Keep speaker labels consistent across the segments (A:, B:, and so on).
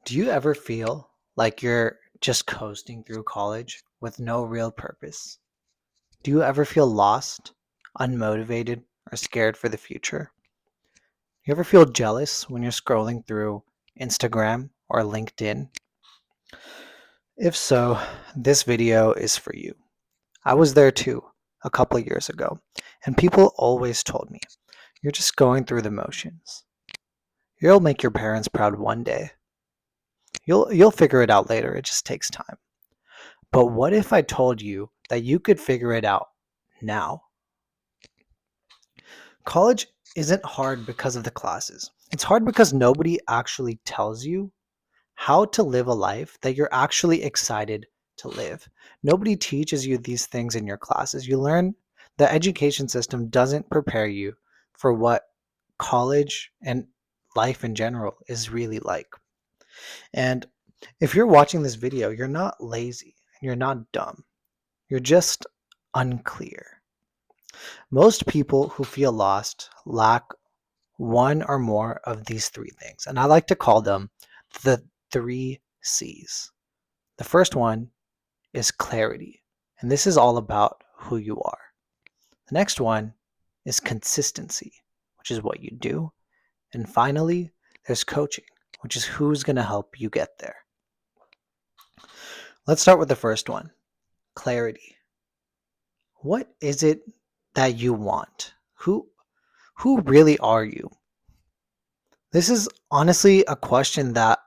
A: Do you ever feel like you're just coasting through college with no real purpose? Do you ever feel lost, unmotivated, or scared for the future? You ever feel jealous when you're scrolling through Instagram or LinkedIn? If so, this video is for you. I was there too a couple years ago, and people always told me, "You're just going through the motions. You'll make your parents proud one day. You'll figure it out later. It just takes time." But what if I told you that you could figure it out now? College isn't hard because of the classes. It's hard because nobody actually tells you how to live a life that you're actually excited to live. Nobody teaches you these things in your classes. You learn the education system doesn't prepare you for what college and life in general is really like. And if you're watching this video, you're not lazy and you're not dumb. You're just unclear. Most people who feel lost lack one or more of these three things, and I like to call them the three C's. The first one is clarity, and this is all about who you are. The next one is consistency, which is what you do. And finally, there's coaching, which is who's going to help you get there. Let's start with the first one, clarity. What is it that you want? Who really are you? This is honestly a question that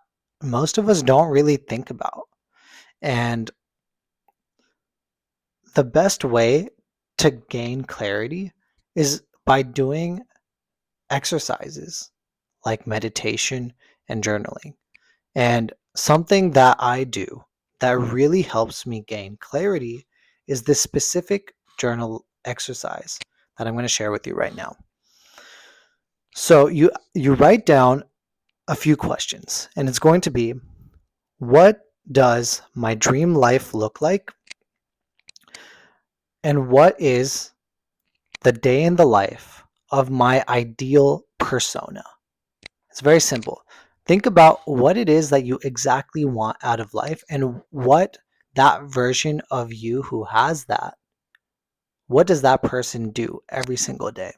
A: most of us don't really think about. And the best way to gain clarity is by doing exercises like meditation and journaling. And something that I do that really helps me gain clarity is this specific journal exercise that I'm going to share with you right now. So you write down a few questions, and it's going to be, what does my dream life look like? And what is the day in the life of my ideal persona? It's very simple. Think about what it is that you exactly want out of life and what that version of you who has that, what does that person do every single day?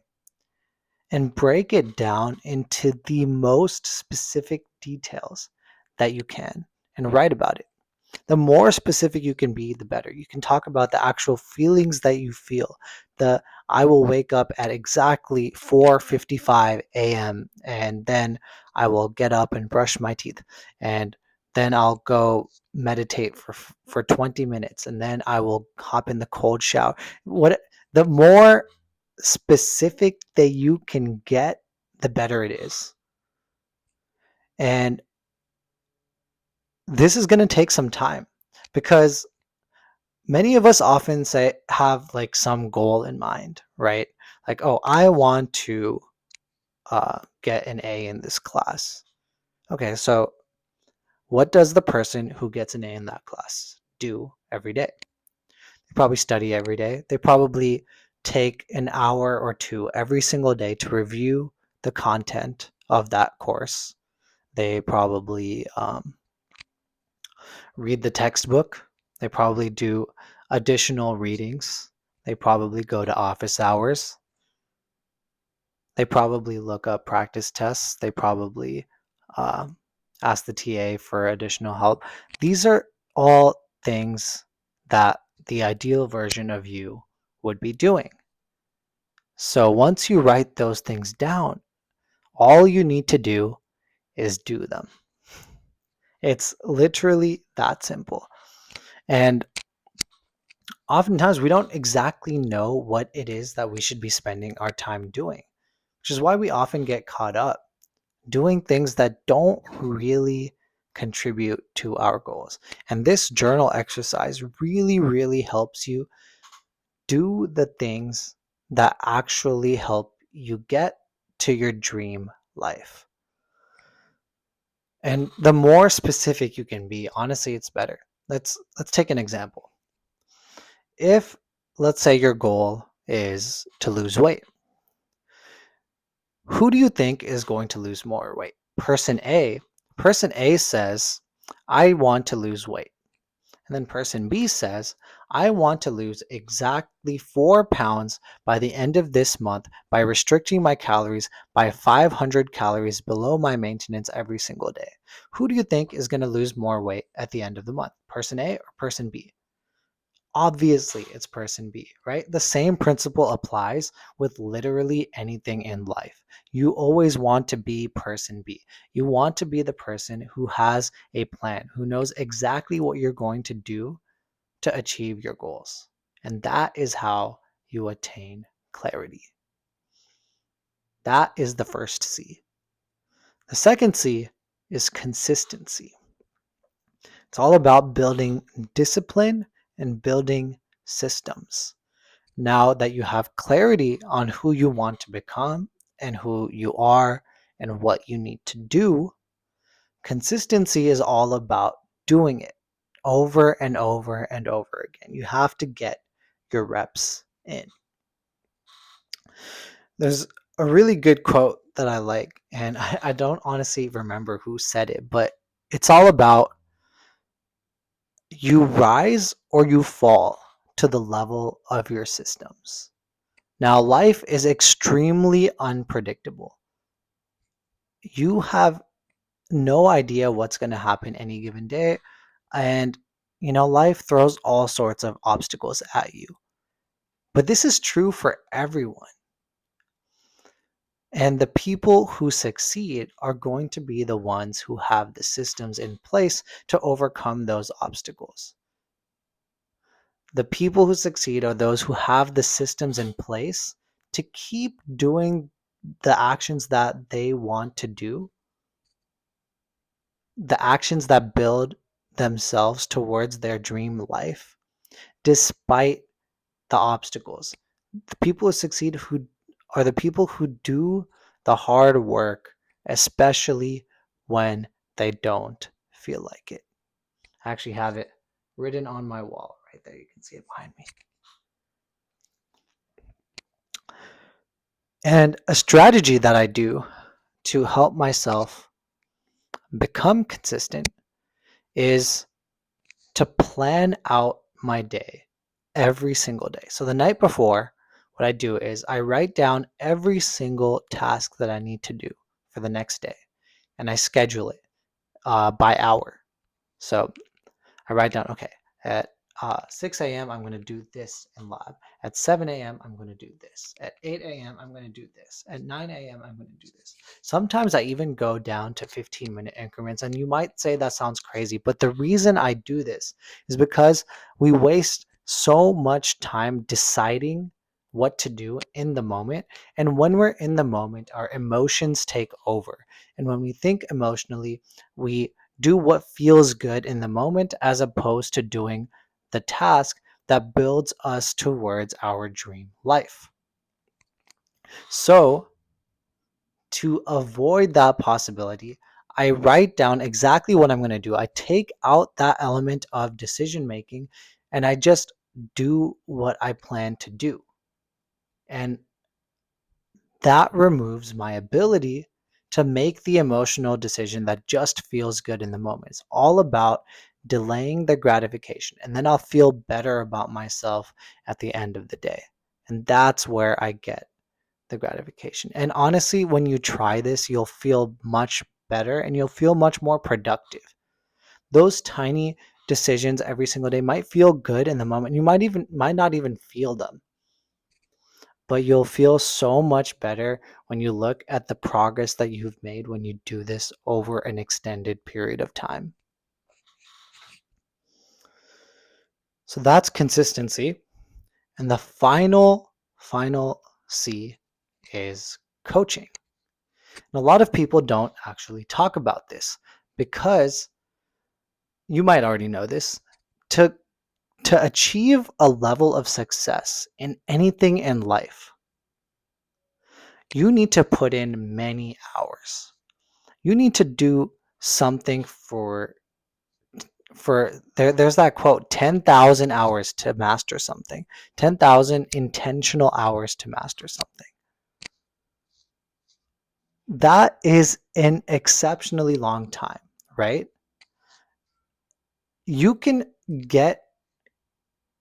A: And break it down into the most specific details that you can and write about it. The more specific you can be, the better. You can talk about the actual feelings that you feel. I will wake up at exactly 4:55 a.m. and then I will get up and brush my teeth, and then I'll go meditate for 20 minutes, and then I will hop in the cold shower. The more specific that you can get, the better it is. And this is going to take some time because many of us often have like some goal in mind, right? Like, oh, I want to get an A in this class. Okay, so what does the person who gets an A in that class do every day? They probably study every day. They probably take an hour or two every single day to review the content of that course. They probably read the textbook. They probably do additional readings. They probably go to office hours. They probably look up practice tests. They probably uh, ask the TA for additional help. These are all things that the ideal version of you would be doing. So once you write those things down, all you need to do is do them. It's literally that simple. And oftentimes we don't exactly know what it is that we should be spending our time doing, which is why we often get caught up doing things that don't really contribute to our goals. And this journal exercise really, really helps you do the things that actually help you get to your dream life. And the more specific you can be, honestly, it's better. Let's take an example. If, let's say, your goal is to lose weight, who do you think is going to lose more weight? Person A Person A says, I want to lose weight. And then person B says, I want to lose exactly 4 pounds by the end of this month by restricting my calories by 500 calories below my maintenance every single day. Who do you think is going to lose more weight at the end of the month? Person A or person B? Obviously, it's person B, right? The same principle applies with literally anything in life. You always want to be person B. You want to be the person who has a plan, who knows exactly what you're going to do to achieve your goals. And that is how you attain clarity. That is the first C. The second C is consistency. It's all about building discipline and building systems. Now that you have clarity on who you want to become and who you are and what you need to do, consistency is all about doing it over and over and over again. You have to get your reps in. There's a really good quote that I like, and I don't honestly remember who said it, but it's all about you rise or you fall to the level of your systems. Now, life is extremely unpredictable. You have no idea what's going to happen any given day, and life throws all sorts of obstacles at you. But this is true for everyone. And the people who succeed are going to be the ones who have the systems in place to overcome those obstacles. The people who succeed are those who have the systems in place to keep doing the actions that they want to do, the actions that build themselves towards their dream life, despite the obstacles. The people who succeed who are the people who do the hard work, especially when they don't feel like it. I actually have it written on my wall right there. You can see it behind me. And a strategy that I do to help myself become consistent is to plan out my day every single day. So the night before, what I do is I write down every single task that I need to do for the next day, and I schedule it by hour. So I write down, okay, at 6 a.m. I'm going to do this in lab. At 7 a.m. I'm going to do this. At 8 a.m. I'm going to do this. At 9 a.m. I'm going to do this. Sometimes I even go down to 15-minute increments. And you might say that sounds crazy, but the reason I do this is because we waste so much time deciding what to do in the moment. And when we're in the moment, our emotions take over. And when we think emotionally, we do what feels good in the moment as opposed to doing the task that builds us towards our dream life. So, to avoid that possibility, I write down exactly what I'm going to do. I take out that element of decision making and I just do what I plan to do. And that removes my ability to make the emotional decision that just feels good in the moment. It's all about delaying the gratification, and then I'll feel better about myself at the end of the day. And that's where I get the gratification. And honestly, when you try this, you'll feel much better and you'll feel much more productive. Those tiny decisions every single day might feel good in the moment. You might not even feel them, but you'll feel so much better when you look at the progress that you've made when you do this over an extended period of time. So that's consistency. And the final C is coaching. And a lot of people don't actually talk about this because you might already know this. To achieve a level of success in anything in life, you need to put in many hours. You need to do something there's that quote, 10,000 hours to master something. 10,000 intentional hours to master something. That is an exceptionally long time, right? You can get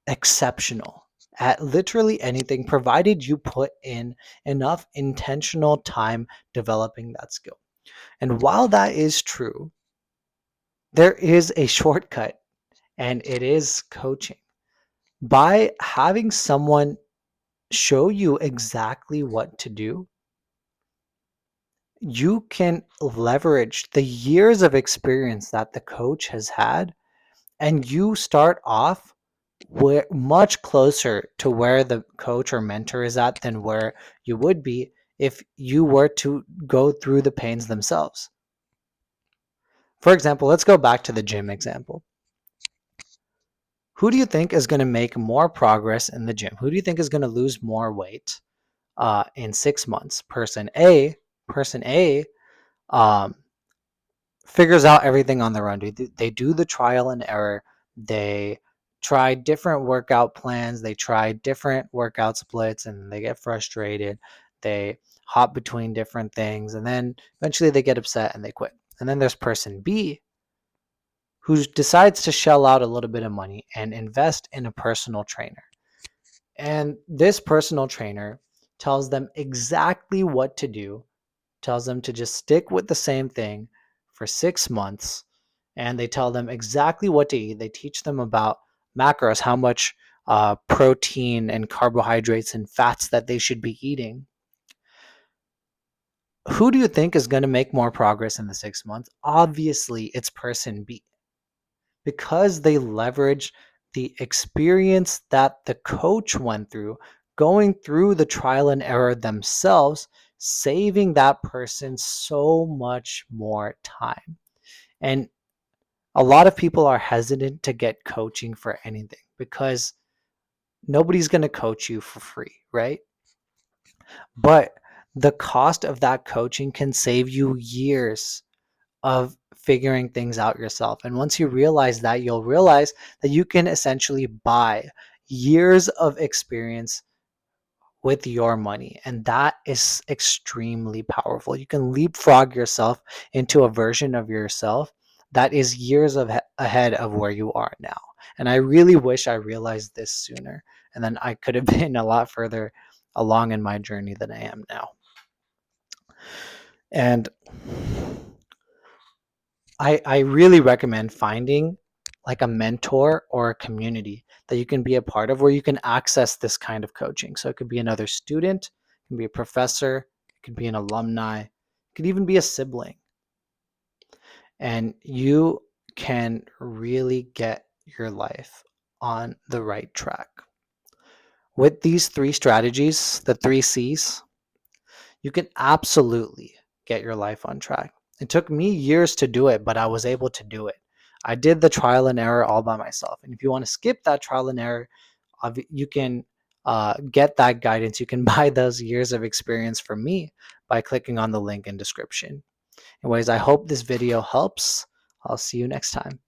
A: exceptional at literally anything provided you put in enough intentional time developing that skill. And while that is true, there is a shortcut, and it is coaching. By having someone show you exactly what to do, you can leverage the years of experience that the coach has had, and you start off much closer to where the coach or mentor is at than where you would be if you were to go through the pains themselves. For example, let's go back to the gym example. Who do you think is going to make more progress in the gym? Who do you think is going to lose more weight in 6 months? Person A um, figures out everything on their own. They do the trial and error. They try different workout plans. They try different workout splits, and they get frustrated. They hop between different things, and then eventually they get upset and they quit. And then there's person B, who decides to shell out a little bit of money and invest in a personal trainer. And this personal trainer tells them exactly what to do, tells them to just stick with the same thing for 6 months, and they tell them exactly what to eat. They teach them about macros, how much protein and carbohydrates and fats that they should be eating. Who do you think is going to make more progress in the 6 months? Obviously, it's person B, because they leverage the experience that the coach went through, going through the trial and error themselves, saving that person so much more time. And a lot of people are hesitant to get coaching for anything because nobody's going to coach you for free, right? But the cost of that coaching can save you years of figuring things out yourself. And once you realize that, you'll realize that you can essentially buy years of experience with your money. And that is extremely powerful. You can leapfrog yourself into a version of yourself that is years ahead of where you are now. And I really wish I realized this sooner. And then I could have been a lot further along in my journey than I am now. And I really recommend finding like a mentor or a community that you can be a part of where you can access this kind of coaching. So it could be another student, it can be a professor, it could be an alumni, it could even be a sibling. And you can really get your life on the right track. With these 3 strategies, the 3 C's, you can absolutely get your life on track. It took me years to do it, but I was able to do it. I did the trial and error all by myself. And if you want to skip that trial and error, you can get that guidance. You can buy those years of experience from me by clicking on the link in description. Anyways, I hope this video helps. I'll see you next time.